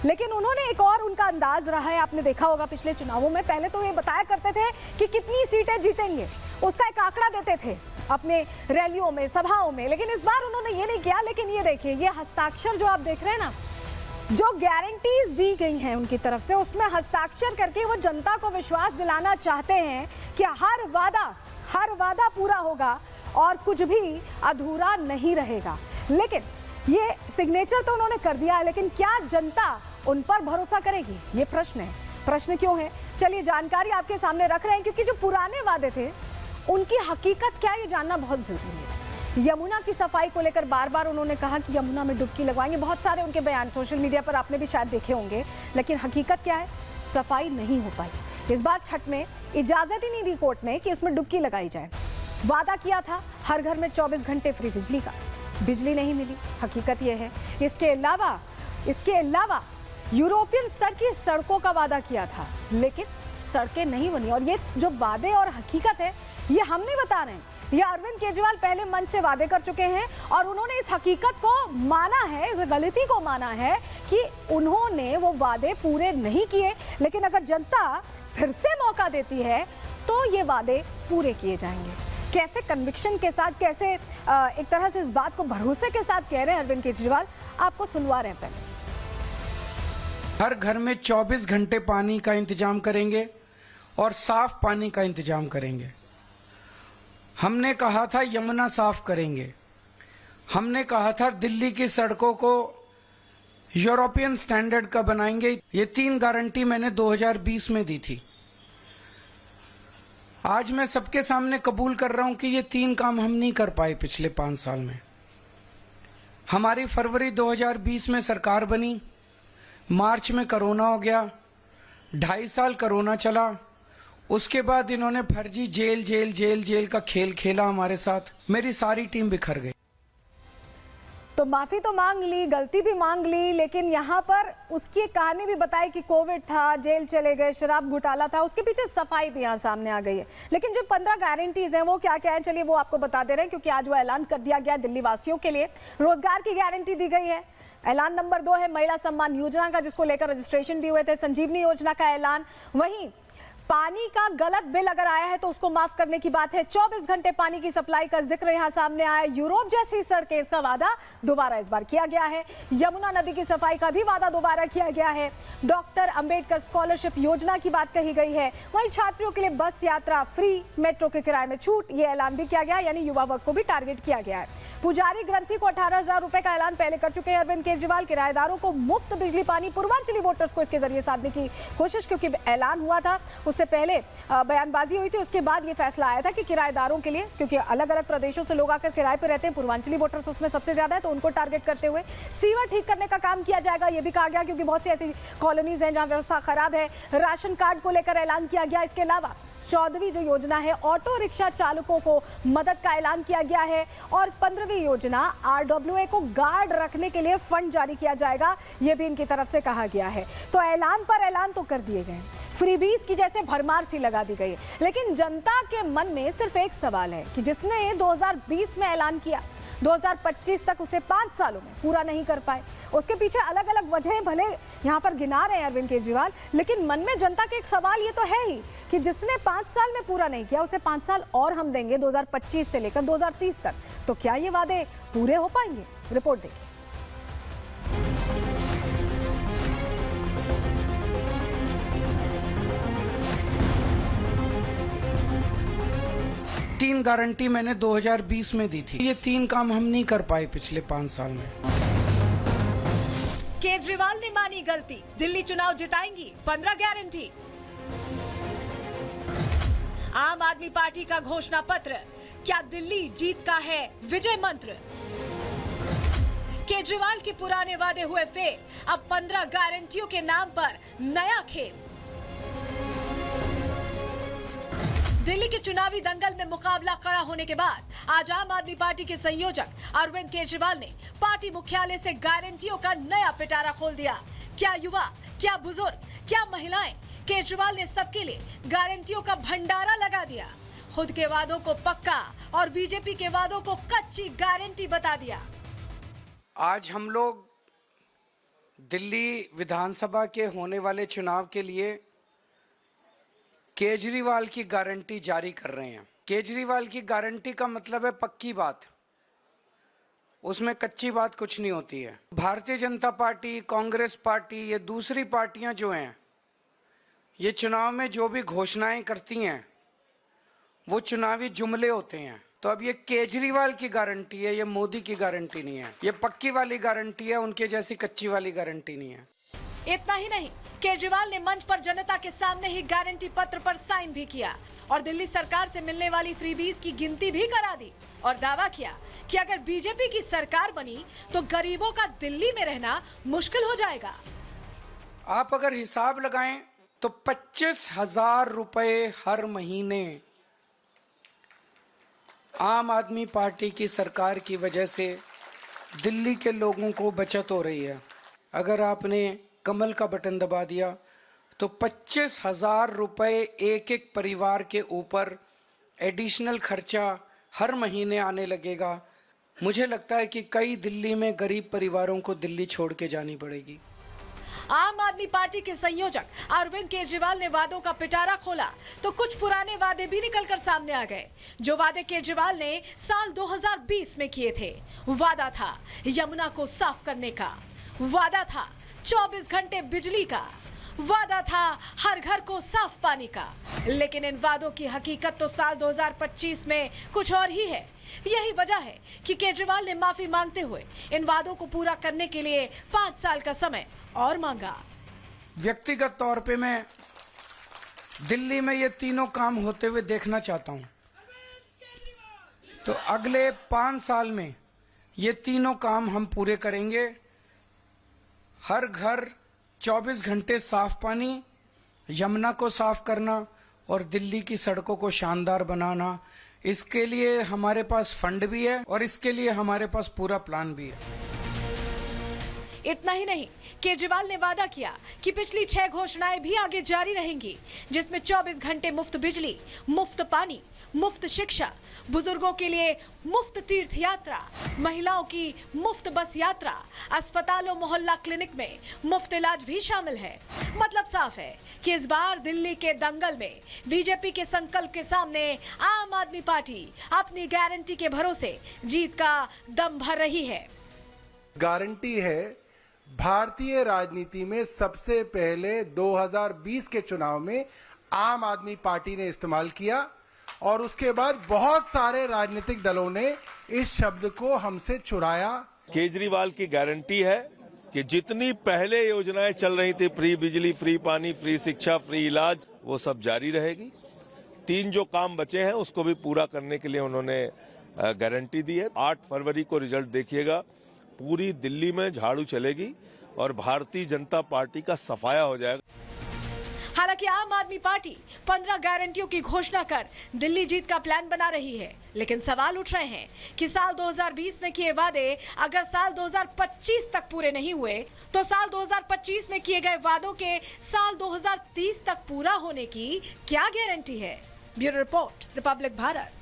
लेकिन उन्होंने एक और उनका अंदाज रहा है, आपने देखा होगा पिछले चुनावों में, पहले तो ये बताया करते थे कि कितनी सीटें जीतेंगे, उसका एक आंकड़ा देते थे अपने रैलियों में, सभाओं में, लेकिन इस बार उन्होंने ये नहीं किया। लेकिन ये देखिए, ये हस्ताक्षर जो आप देख रहे हैं ना, जो गारंटीज दी गई हैं उनकी तरफ से, उसमें हस्ताक्षर करके वो जनता को विश्वास दिलाना चाहते हैं कि हर वादा पूरा होगा और कुछ भी अधूरा नहीं रहेगा। लेकिन ये सिग्नेचर तो उन्होंने कर दिया है, लेकिन क्या जनता उन पर भरोसा करेगी, ये प्रश्न है। प्रश्न क्यों है, चलिए जानकारी आपके सामने रख रहे हैं, क्योंकि जो पुराने वादे थे उनकी हकीकत क्या है ये जानना बहुत जरूरी है। यमुना की सफाई को लेकर बार बार उन्होंने कहा कि यमुना में डुबकी लगवाएंगे, बहुत सारे उनके बयान सोशल मीडिया पर आपने भी शायद देखे होंगे, लेकिन हकीकत क्या है, सफाई नहीं हो पाई। इस बार छठ में इजाजत ही नहीं दी कोर्ट ने कि उसमें डुबकी लगाई जाए। वादा किया था हर घर में 24 घंटे फ्री बिजली का, बिजली नहीं मिली, हकीकत यह है। इसके अलावा यूरोपियन स्तर की सड़कों का वादा किया था, लेकिन सड़कें नहीं बनी। और ये जो वादे और हकीकत है, ये हम नहीं बता रहे हैं, ये अरविंद केजरीवाल पहले मन से वादे कर चुके हैं और उन्होंने इस हकीकत को माना है, इस गलती को माना है कि उन्होंने वो वादे पूरे नहीं किए। लेकिन अगर जनता फिर से मौका देती है तो ये वादे पूरे किए जाएंगे। कैसे कन्विक्शन के साथ, कैसे एक तरह से इस बात को भरोसे के साथ कह रहे हैं अरविंद केजरीवाल, आपको सुनवा रहे हैं। पहले हर घर में 24 घंटे पानी का इंतजाम करेंगे और साफ पानी का इंतजाम करेंगे। हमने कहा था यमुना साफ करेंगे, हमने कहा था दिल्ली की सड़कों को यूरोपियन स्टैंडर्ड का बनाएंगे। ये 3 गारंटी मैंने 2020 में दी थी। आज मैं सबके सामने कबूल कर रहा हूं कि ये 3 काम हम नहीं कर पाए पिछले 5 साल में। हमारी फरवरी 2020 में सरकार बनी, मार्च में कोरोना हो गया, 2.5 साल कोरोना चला, उसके बाद इन्होंने फर्जी जेल का खेल खेला हमारे साथ, मेरी सारी टीम बिखर गई। तो माफी तो मांग ली, गलती भी मांग ली, लेकिन यहाँ पर उसकी एक कहानी भी बताई कि कोविड था, जेल चले गए, शराब घोटाला था, उसके पीछे सफाई भी यहाँ सामने आ गई है। लेकिन जो 15 गारंटीज हैं वो क्या क्या है, चलिए वो आपको बता दे रहे हैं, क्योंकि आज वो ऐलान कर दिया गया दिल्ली वासियों के लिए। रोजगार की गारंटी दी गई है। ऐलान नंबर 2 है महिला सम्मान योजना का, जिसको लेकर रजिस्ट्रेशन भी हुए थे। संजीवनी योजना का ऐलान। वहीं पानी का गलत बिल अगर आया है तो उसको माफ करने की बात है। 24 घंटे पानी की सप्लाई का जिक्र यहां सामने आया। यूरोप जैसी सड़कें, इसका वादा दोबारा इस बार किया गया है। यमुना नदी की सफाई का भी वादा दोबारा किया गया है। डॉक्टर अंबेडकर स्कॉलरशिप योजना की बात कही गई है। वहीं छात्रों के लिए बस यात्रा फ्री, मेट्रो के किराए में छूट, ये ऐलान भी किया गया, यानी युवा वर्ग को भी टारगेट किया गया है। पुजारी ग्रंथी को 18,000 रुपए का ऐलान पहले कर चुके हैं अरविंद केजरीवाल। किराएदारों को मुफ्त बिजली पानी, पूर्वांचली वोटर्स को इसके जरिए साधने की कोशिश, क्योंकि ऐलान हुआ था उससे पहले बयानबाजी हुई थी, उसके बाद ये फैसला आया था कि किराएदारों के लिए, क्योंकि अलग अलग प्रदेशों से लोग आकर किराए पे रहते हैं, पूर्वांचली वोटर्स उसमें सबसे ज्यादा है, तो उनको टारगेट करते हुए सीवर ठीक करने का काम किया जाएगा, ये भी कहा गया, क्योंकि बहुत सी ऐसी कॉलोनीज हैं जहां व्यवस्था खराब है। राशन कार्ड को लेकर ऐलान किया गया। इसके अलावा 14वीं जो योजना है ऑटो रिक्शा चालकों को मदद का ऐलान किया गया है। और 15वीं योजना आरडब्ल्यूए को गार्ड रखने के लिए फंड जारी किया जाएगा, यह भी इनकी तरफ से कहा गया है। तो ऐलान पर ऐलान तो कर दिए गए, फ्रीबीज की जैसे भरमार सी लगा दी गई है। लेकिन जनता के मन में सिर्फ एक सवाल है कि जिसने 2020 में ऐलान किया, 2025 तक उसे 5 सालों में पूरा नहीं कर पाए। उसके पीछे अलग अलग वजहें भले यहाँ पर गिना रहे हैं अरविंद केजरीवाल, लेकिन मन में जनता के एक सवाल ये तो है ही कि जिसने 5 साल में पूरा नहीं किया उसे 5 साल और हम देंगे 2025 से लेकर 2030 तक। तो क्या ये वादे पूरे हो पाएंगे? रिपोर्ट देखिए। 3 गारंटी मैंने 2020 में दी थी। ये 3 काम हम नहीं कर पाए पिछले 5 साल में। केजरीवाल ने मानी गलती, दिल्ली चुनाव जिताएंगी 15 गारंटी। आम आदमी पार्टी का घोषणा पत्र, क्या दिल्ली जीत का है विजय मंत्र? केजरीवाल के पुराने वादे हुए फेल, अब 15 गारंटियों के नाम पर नया खेल। दिल्ली के चुनावी दंगल में मुकाबला खड़ा होने के बाद आज आम आदमी पार्टी के संयोजक अरविंद केजरीवाल ने पार्टी मुख्यालय से गारंटियों का नया पिटारा खोल दिया। क्या युवा, क्या बुजुर्ग, क्या महिलाएं, केजरीवाल ने सबके लिए गारंटियों का भंडारा लगा दिया। खुद के वादों को पक्का और बीजेपी के वादों को कच्ची गारंटी बता दिया। आज हम लोग दिल्ली विधानसभा के होने वाले चुनाव के लिए केजरीवाल की गारंटी जारी कर रहे हैं। केजरीवाल की गारंटी का मतलब है पक्की बात, उसमें कच्ची बात कुछ नहीं होती है। भारतीय जनता पार्टी, कांग्रेस पार्टी, ये दूसरी पार्टियां जो हैं, ये चुनाव में जो भी घोषणाएं करती हैं वो चुनावी जुमले होते हैं। तो अब ये केजरीवाल की गारंटी है, ये मोदी की गारंटी नहीं है, ये पक्की वाली गारंटी है, उनके जैसी कच्ची वाली गारंटी नहीं है। इतना ही नहीं, केजरीवाल ने मंच पर जनता के सामने ही गारंटी पत्र पर साइन भी किया और दिल्ली सरकार से मिलने वाली फ्रीबीज की गिनती भी करा दी और दावा किया कि अगर बीजेपी की सरकार बनी तो गरीबों का दिल्ली में रहना मुश्किल हो जाएगा। आप अगर हिसाब लगाएं तो 25,000 रुपए हर महीने आम आदमी पार्टी की सरकार की वजह से दिल्ली के लोगों को बचत हो रही है। अगर आपने कमल का बटन दबा दिया तो 25,000 रुपए एक एक परिवार के ऊपर एडिशनल खर्चा हर महीने आने लगेगा। मुझे लगता है कि कई दिल्ली में गरीब परिवारों को दिल्ली छोड़ के जानी पड़ेगी। आम आदमी पार्टी के संयोजक अरविंद केजरीवाल ने वादों का पिटारा खोला तो कुछ पुराने वादे भी निकलकर सामने आ गए। जो वादे केजरीवाल ने साल 2020 में किए थे, वादा था यमुना को साफ करने का, वादा था 24 घंटे बिजली का, वादा था हर घर को साफ पानी का। लेकिन इन वादों की हकीकत तो साल 2025 में कुछ और ही है। यही वजह है कि केजरीवाल ने माफी मांगते हुए इन वादों को पूरा करने के लिए 5 साल का समय और मांगा। व्यक्तिगत तौर पे मैं दिल्ली में ये तीनों काम होते हुए देखना चाहता हूं। तो अगले 5 साल में ये तीनों काम हम पूरे करेंगे। हर घर 24 घंटे साफ पानी, यमुना को साफ करना और दिल्ली की सड़कों को शानदार बनाना। इसके लिए हमारे पास फंड भी है और इसके लिए हमारे पास पूरा प्लान भी है। इतना ही नहीं, केजरीवाल ने वादा किया कि पिछली 6 घोषणाएं भी आगे जारी रहेंगी, जिसमें 24 घंटे मुफ्त बिजली, मुफ्त पानी, मुफ्त शिक्षा, बुजुर्गों के लिए मुफ्त तीर्थ यात्रा, महिलाओं की मुफ्त बस यात्रा, अस्पतालों मोहल्ला क्लिनिक में मुफ्त इलाज भी शामिल है। मतलब साफ है कि इस बार दिल्ली के दंगल में बीजेपी के संकल्प के सामने आम आदमी पार्टी अपनी गारंटी के भरोसे जीत का दम भर रही है। गारंटी है भारतीय राजनीति में सबसे पहले 2020 के चुनाव में आम आदमी पार्टी ने इस्तेमाल किया और उसके बाद बहुत सारे राजनीतिक दलों ने इस शब्द को हमसे चुराया। केजरीवाल की गारंटी है कि जितनी पहले योजनाएं चल रही थी, फ्री बिजली, फ्री पानी, फ्री शिक्षा, फ्री इलाज, वो सब जारी रहेगी। 3 जो काम बचे हैं उसको भी पूरा करने के लिए उन्होंने गारंटी दी है। 8 फरवरी को रिजल्ट देखिएगा, पूरी दिल्ली में झाड़ू चलेगी और भारतीय जनता पार्टी का सफाया हो जाएगा। हालांकि आम आदमी पार्टी 15 गारंटियों की घोषणा कर दिल्ली जीत का प्लान बना रही है, लेकिन सवाल उठ रहे हैं कि साल 2020 में किए वादे अगर साल 2025 तक पूरे नहीं हुए तो साल 2025 में किए गए वादों के साल 2030 तक पूरा होने की क्या गारंटी है? Bureau report, Republic Bharat.